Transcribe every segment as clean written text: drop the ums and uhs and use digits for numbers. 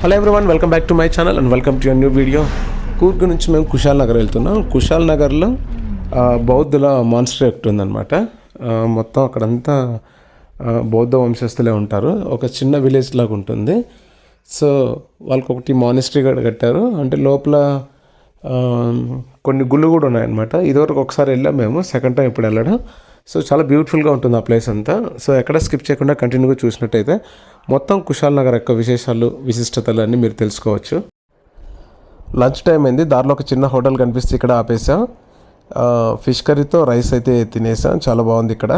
Hello everyone, welcome back to my channel and welcome to your new video. Coorg నుంచి మేము కుషాల్ నగర్ వెళ్తున్నాం. కుషాల్ నగర్లో బౌద్ధుల మాన్స్టరీ ఒకటి ఉందన్నమాట. మొత్తం అక్కడంతా బౌద్ధ వంశస్థులే ఉంటారు. ఒక చిన్న విలేజ్ లాగా ఉంటుంది. సో వాళ్ళకి ఒకటి మానిస్ట్రీ కూడా కట్టారు. అంటే లోపల కొన్ని గుళ్ళు కూడా ఉన్నాయన్నమాట. ఇదివరకు ఒకసారి వెళ్ళాం మేము, సెకండ్ టైం ఇప్పుడు వెళ్ళడం. సో చాలా బ్యూటిఫుల్గా ఉంటుంది ఆ ప్లేస్ అంతా. సో ఎక్కడ స్కిప్ చేయకుండా కంటిన్యూగా చూసినట్టయితే మొత్తం కుషాల్ నగర్ యొక్క విశేషాలు, విశిష్టతలు అన్నీ మీరు తెలుసుకోవచ్చు. లంచ్ టైం అయింది. దారిలో ఒక చిన్న హోటల్ కనిపిస్తే ఇక్కడ ఆపేసాం. ఫిష్ కర్రీతో రైస్ అయితే తినేసాం. చాలా బాగుంది ఇక్కడ.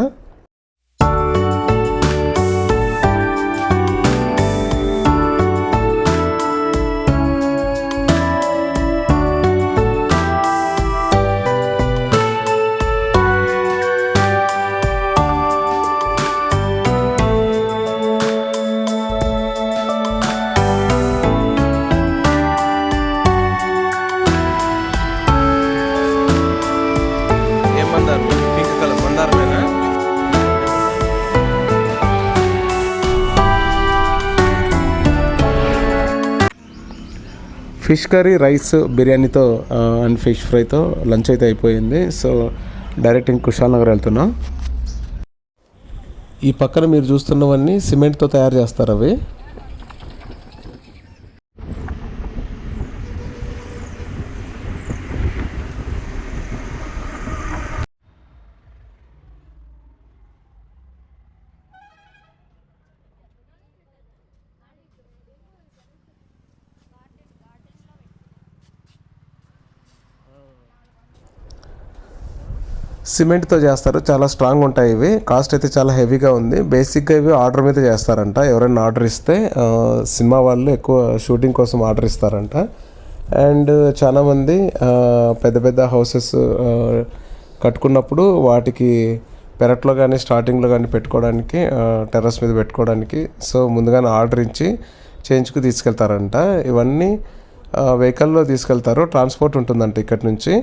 ఫిష్ కర్రీ, రైస్, బిర్యానీతో అండ్ ఫిష్ ఫ్రైతో లంచ్ అయితే అయిపోయింది. సో డైరెక్ట్ ఇంక కుషాల్ నగర్ వెళ్తున్నాం. ఈ పక్కన మీరు చూస్తున్నవన్నీ సిమెంట్తో తయారు చేస్తారు. అవి సిమెంట్తో చేస్తారు. చాలా స్ట్రాంగ్ ఉంటాయి ఇవి. కాస్ట్ అయితే చాలా హెవీగా ఉంది. బేసిక్గా ఇవి ఆర్డర్ మీద చేస్తారంట. ఎవరైనా ఆర్డర్ ఇస్తే సినిమా వాళ్ళు ఎక్కువ షూటింగ్ కోసం ఆర్డర్ ఇస్తారంట. అండ్ చాలామంది పెద్ద పెద్ద హౌసెస్ కట్టుకున్నప్పుడు వాటికి పెరట్లో కానీ స్టార్టింగ్లో కానీ పెట్టుకోవడానికి, టెర్రస్ మీద పెట్టుకోవడానికి సో ముందుగానే ఆర్డర్ ఇచ్చి చేయించుకు తీసుకెళ్తారంట. ఇవన్నీ వెహికల్లో తీసుకెళ్తారు. ట్రాన్స్పోర్ట్ ఉంటుందంట ఇక్కడి నుంచి.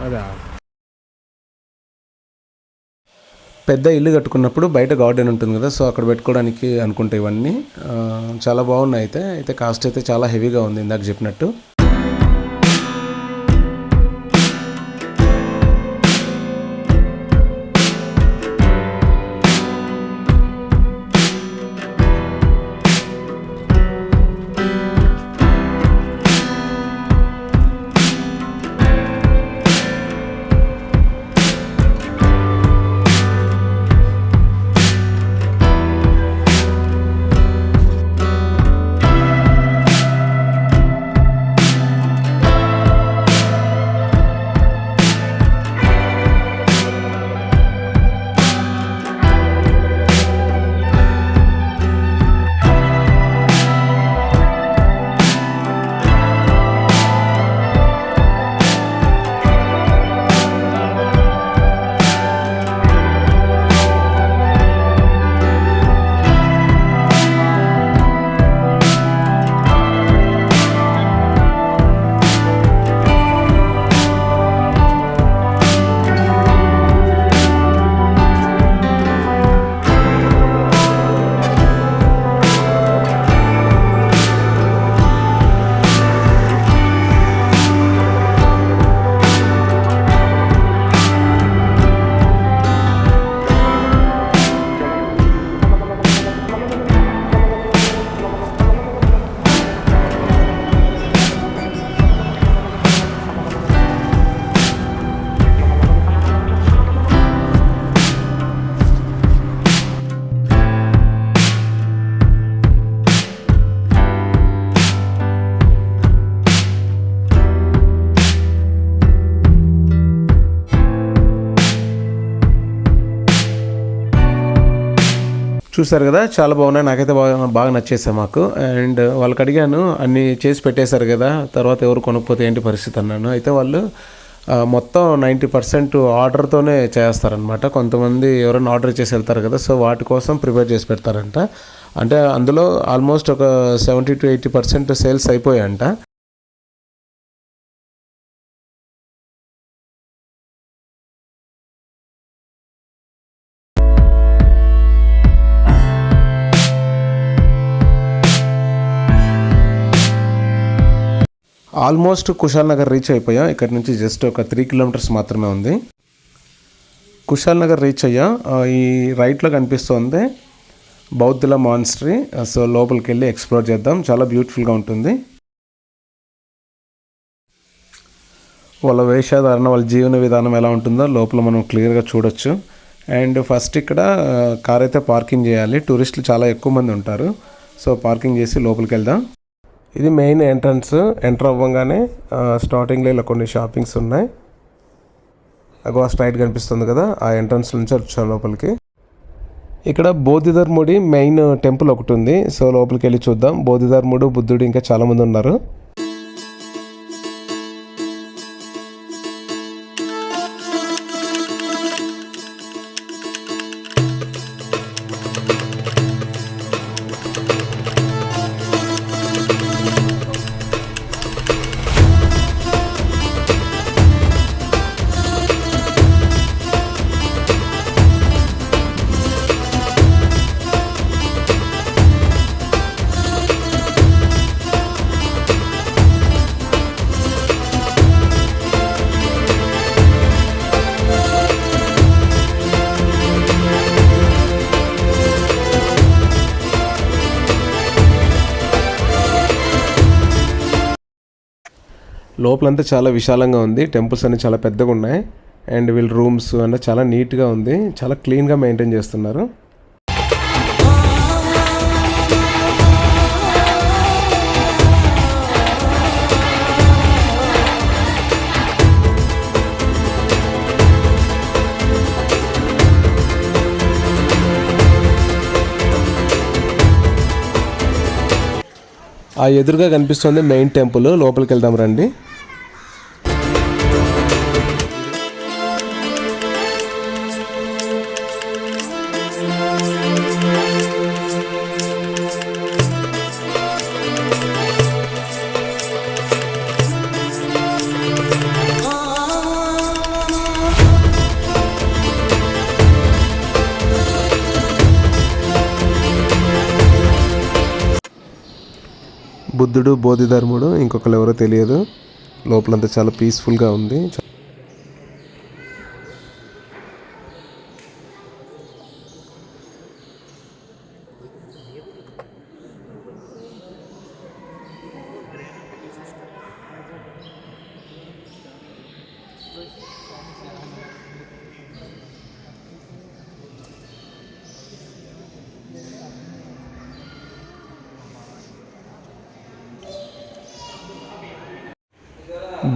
అదా పెద్ద ఇల్లు కట్టుకున్నప్పుడు బయట గార్డెన్ ఉంటుంది కదా, సో అక్కడ పెట్టుకోవడానికి అనుకుంటే ఇవన్నీ చాలా బాగున్నాయి. అయితే కాస్ట్ అయితే చాలా హెవీగా ఉంది ఇందాక చెప్పినట్టు. చూసారు కదా, చాలా బాగున్నాయి. నాకైతే బాగా నచ్చేసాయి మాకు. అండ్ వాళ్ళకి అడిగాను, అన్నీ చేసి పెట్టేశారు కదా, తర్వాత ఎవరు కొనకపోతే ఏంటి పరిస్థితి అన్నాను. అయితే వాళ్ళు మొత్తం 90% ఆర్డర్తోనే చేస్తారనమాట. కొంతమంది ఎవరైనా ఆర్డర్ చేసి వెళ్తారు కదా, సో వాటి కోసం ప్రిపేర్ చేసి పెడతారంట. అంటే అందులో ఆల్మోస్ట్ ఒక 70 to 80% సేల్స్ అయిపోయాయంట. ఆల్మోస్ట్ కుషాల్ నగర్ రీచ్ అయిపోయాం. ఇక్కడ నుంచి జస్ట్ ఒక 3 కిలోమీటర్స్ మాత్రమే ఉంది. కుషాల్ నగర్ రీచ్ అయ్యా. ఈ రైట్లో కనిపిస్తుంది బౌద్ధుల మానిస్ట్రీ. సో లోపలికి వెళ్ళి ఎక్స్ప్లోర్ చేద్దాం. చాలా బ్యూటిఫుల్గా ఉంటుంది. వాళ్ళ వేషధారణ, వాళ్ళ జీవన విధానం ఎలా ఉంటుందో లోపల మనం క్లియర్గా చూడొచ్చు. అండ్ ఫస్ట్ ఇక్కడ కార్ అయితే పార్కింగ్ చేయాలి. టూరిస్టులు చాలా ఎక్కువ మంది ఉంటారు. సో పార్కింగ్ చేసి లోపలికి వెళ్దాం. ఇది మెయిన్ ఎంట్రన్స్. ఎంటర్ అవ్వగానే స్టార్టింగ్లో ఇలా కొన్ని షాపింగ్స్ ఉన్నాయి. అగో స్ట్రైట్ కనిపిస్తుంది కదా, ఆ ఎంట్రన్స్ నుంచి వచ్చాం లోపలికి. ఇక్కడ బోధిధర్ముడి మెయిన్ టెంపుల్ ఒకటి ఉంది. సో లోపలికి వెళ్ళి చూద్దాం. బోధిధర్ముడు, బుద్ధుడు ఇంకా చాలామంది ఉన్నారు. లోపలంతా చాలా విశాలంగా ఉంది. టెంపుల్స్ అన్నీ చాలా పెద్దగా ఉన్నాయి. అండ్ వీళ్ళ రూమ్స్ అన్నీ చాలా నీట్గా ఉంది. చాలా క్లీన్గా మెయింటైన్ చేస్తున్నారు. ఆ ఎదురుగా కనిపిస్తుంది మెయిన్ టెంపుల్. లోపలికి వెళ్దాం రండి. బుద్ధుడు, బోధిధర్ముడు, ఇంకొకరు ఎవరో తెలియదు. లోపలంతా చాలా పీస్ఫుల్గా ఉంది.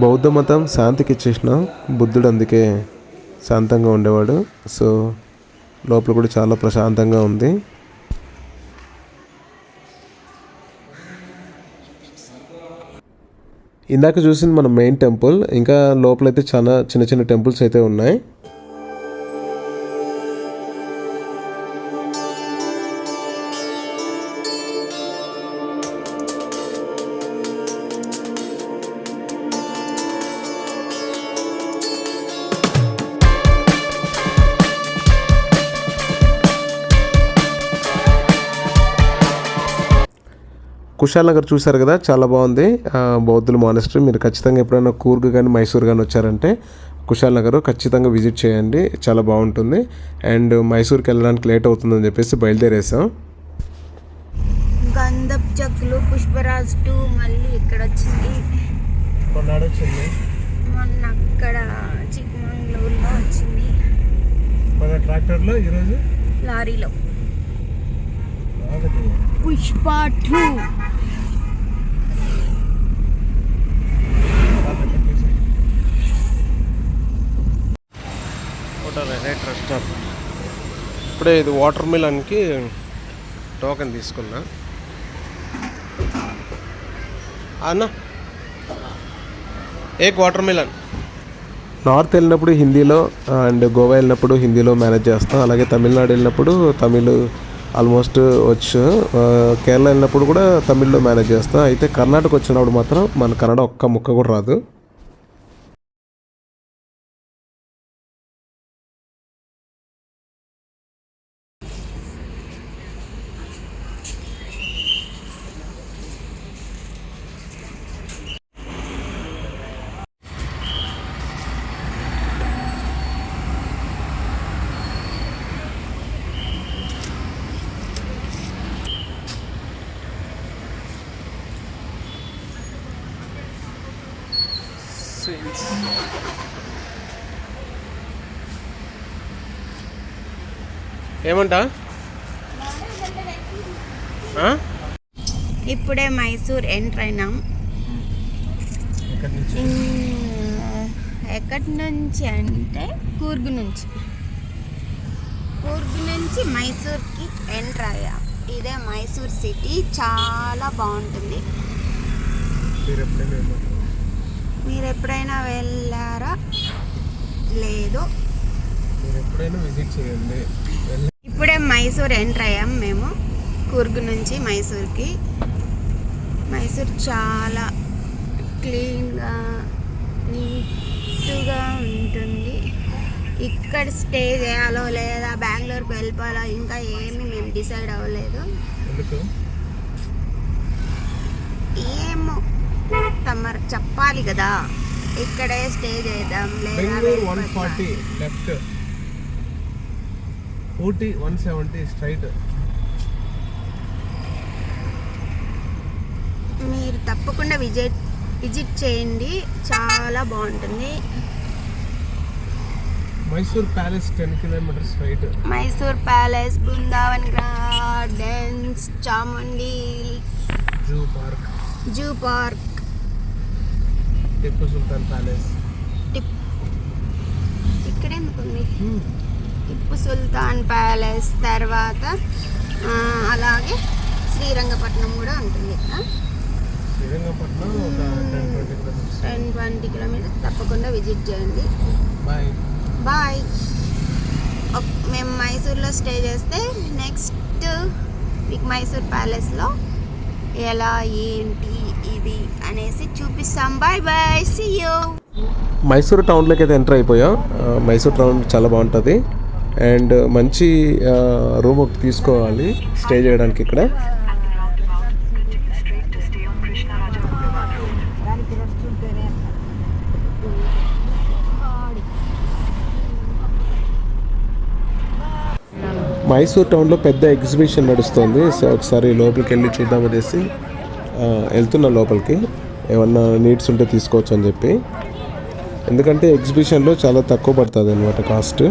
బౌద్ధ మతం శాంతికి ఇచ్చేసిన బుద్ధుడు, అందుకే శాంతంగా ఉండేవాడు. సో లోపల కూడా చాలా ప్రశాంతంగా ఉంది. ఇందాక చూసింది మన మెయిన్ టెంపుల్. ఇంకా లోపలైతే చాలా చిన్న చిన్న టెంపుల్స్ అయితే ఉన్నాయి. కుషాల్ నగర్ చూశారు కదా, చాలా బాగుంది. బౌద్ధుల మానిస్ట్రీ. మీరు ఖచ్చితంగా ఎప్పుడైనా కూర్గ్ కానీ మైసూర్ కానీ వచ్చారంటే కుషాల్ నగర్ ఖచ్చితంగా విజిట్ చేయండి. చాలా బాగుంటుంది. అండ్ మైసూర్కి వెళ్ళడానికి లేట్ అవుతుందని చెప్పేసి బయలుదేరేసాం. గంధప్ చెక్కులు, పుష్పరాజ్ 2 మళ్ళీ ఇక్కడ వచ్చింది. మొన్న అక్కడ చిక్మంగళూరులో వచ్చింది. మన ట్రాక్టర్లో ఈరోజు లారీలో పుష్ప 2. ఇప్పుడే ఇది వాటర్ మిలన్కి టోకెన్ తీసుకున్నా. అన్న ఏక్ వాటర్ మిలన్. నార్త్ వెళ్ళినప్పుడు హిందీలో, అండ్ గోవా వెళ్ళినప్పుడు హిందీలో మేనేజ్ చేస్తాం. అలాగే తమిళనాడు వెళ్ళినప్పుడు తమిళ్ ఆల్మోస్ట్ వచ్చు. కేరళ వెళ్ళినప్పుడు కూడా తమిళ్లో మేనేజ్ చేస్తాం. అయితే కర్ణాటక వచ్చినప్పుడు మాత్రం మన కన్నడ ఒక్క ముక్క కూడా రాదు. ట్రైన్స్. ఏమంటా? ఇప్పుడే మైసూర్ ఎంటర్ అయినాం. ఎక్కడి నుంచి అంటే కూర్గ్ నుంచి మైసూర్కి ఎంటర్ అయ్యాం. ఇదే మైసూర్ సిటీ, చాలా బాగుంటుంది. మీరు ఎప్పుడైనా వెళ్ళారా? లేదు. విజిట్ చేయండి. ఇప్పుడే మైసూర్ ఎంటర్ అయ్యాం మేము కూర్గ్ నుంచి మైసూర్కి. మైసూర్ చాలా క్లీన్గా నీట్గా ఉంటుంది. ఇక్కడ స్టే చేయాలో లేదా బెంగళూరుకి వెళ్ళిపోవాలో ఇంకా ఏమీ మేము డిసైడ్ అవ్వలేదు. ఏమో తమరు చెప్పాలి కదా. ఇక్కడే స్టే చేద్దాం లేదా ఊటీ 170 స్ట్రైట్. మీరు తప్పకుండా విజిట్ చేయండి, చాలా బాగుంటుంది. Mysore palace 10 kilometres straight. Mysore palace, Brindavan gardens, Chamundi zoo park, Tipu Sultan palace. ఇక్కడ ఎందుకుంది టిప్పు సుల్తాన్ ప్యాలెస్. తర్వాత అలాగే శ్రీరంగపట్నం కూడా ఉంటుంది. శ్రీరంగపట్నం 10-20 కిలోమీటర్స్. తప్పకుండా విజిట్ చేయండి. బాయ్. మేము మైసూర్లో స్టే చేస్తే నెక్స్ట్ మీకు మైసూర్ ప్యాలెస్లో ఎలా ఏంటి ఇది అనేసి చూపిస్తాం. Bye, see you. మైసూర్ టౌన్లోకి అయితే ఎంటర్ అయిపోయాం. మైసూర్ టౌన్ చాలా బాగుంటుంది. అండ్ మంచి రూమ్ ఒకటి తీసుకోవాలి స్టే చేయడానికి ఇక్కడ. మైసూర్ టౌన్లో పెద్ద ఎగ్జిబిషన్ నడుస్తుంది. సో ఒకసారి లోపలికి వెళ్ళి చూద్దాం అనేసి వెళ్తున్నా లోపలికి. ఏమన్నా నీడ్స్ ఉంటే తీసుకోవచ్చు అని చెప్పి. ఎందుకంటే ఎగ్జిబిషన్లో చాలా తక్కువ పడుతుంది అన్నమాట కాస్ట్.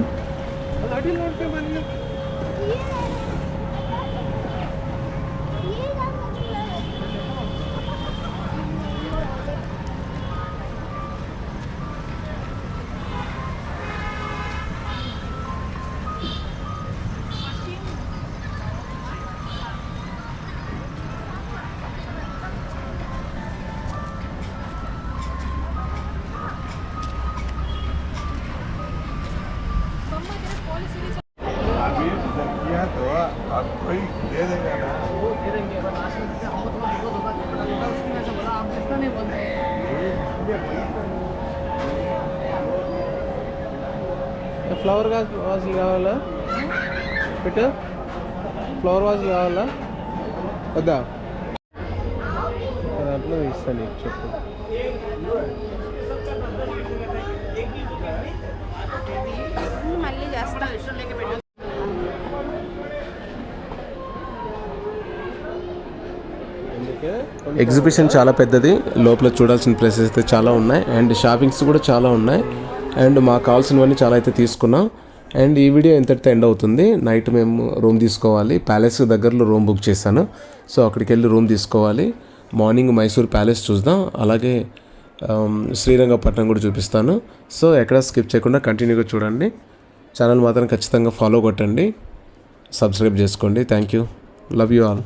ఫ్లవర్ వాజులు కావాలా? పెట్టు. ఫ్లవర్ వాజులు కావాలా వద్దా? దాంట్లో ఇస్తాను చెప్పు. మళ్ళీ చేస్తా. ఎగ్జిబిషన్ చాలా పెద్దది. లోపల చూడాల్సిన ప్లేసెస్ అయితే చాలా ఉన్నాయి. అండ్ షాపింగ్స్ కూడా చాలా ఉన్నాయి. అండ్ మాకు కావాల్సినవన్నీ చాలా అయితే తీసుకున్నాం. అండ్ ఈ వీడియో ఎంతటితో ఎండ్ అవుతుంది. నైట్ మేము రూమ్ తీసుకోవాలి. ప్యాలెస్ దగ్గరలో రూమ్ బుక్ చేశాను. సో అక్కడికి వెళ్ళి రూమ్ తీసుకోవాలి. మార్నింగ్ మైసూర్ ప్యాలెస్ చూద్దాం. అలాగే శ్రీరంగపట్నం కూడా చూపిస్తాను. సో ఎక్కడ స్కిప్ చేయకుండా కంటిన్యూగా చూడండి. ఛానల్ మాత్రం ఖచ్చితంగా ఫాలో కొట్టండి, సబ్స్క్రైబ్ చేసుకోండి. Thank you. Love you all.